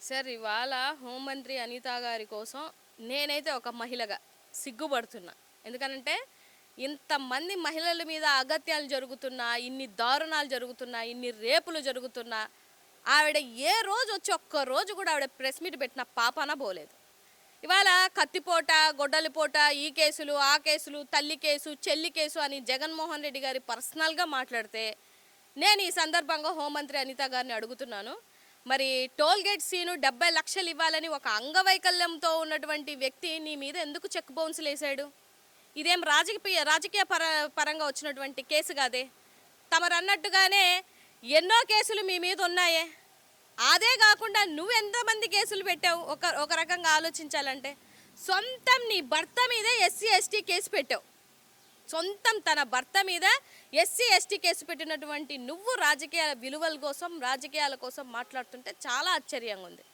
Sir ఇవాళ హోంమంత్రి అనిత గారి కోసం నేనైతే ఒక మహిళగా సిగ్గుపడుతున్నా. ఎందుకనంటే ఇంతమంది మహిళల మీద అగత్యాలు జరుగుతున్నా, ఇన్ని దారుణాలు జరుగుతున్నా, ఇన్ని రేపులు జరుగుతున్నా, ఆవిడ ఏ రోజు వచ్చి ఒక్క రోజు కూడా ఆవిడ ప్రెస్ మీట్ పెట్టిన పాపాన పోలేదు. ఇవాళ కత్తిపోట, గొడ్డలిపోట, ఈ కేసులు, ఆ కేసులు, తల్లి కేసు, చెల్లి కేసు అని జగన్మోహన్ రెడ్డి గారి పర్సనల్గా మాట్లాడితే నేను ఈ సందర్భంగా హోంమంత్రి అనిత గారిని అడుగుతున్నాను. మరి టోల్ గేట్ సీను 70 లక్షలు ఇవ్వాలని ఒక అంగవైకల్యంతో ఉన్నటువంటి వ్యక్తి నీ మీద ఎందుకు చెక్ బౌన్సులు వేసాడు? ఇదేం రాజకీయ పరంగా వచ్చినటువంటి కేసు కాదే. తమరు అన్నట్టుగానే ఎన్నో కేసులు మీ మీద ఉన్నాయే. అదే కాకుండా నువ్వెంతమంది కేసులు పెట్టావు? ఒక రకంగా ఆలోచించాలంటే సొంతం నీ భర్త మీదే ఎస్సీ ఎస్టీ కేసు పెట్టావు. సొంతం తన భర్త మీద ఎస్సీ ఎస్టీ కేసు పెట్టినటువంటి నువ్వు రాజకీయ విలువల కోసం, రాజకీయాల కోసం మాట్లాడుతుంటే చాలా ఆశ్చర్యంగా ఉంది.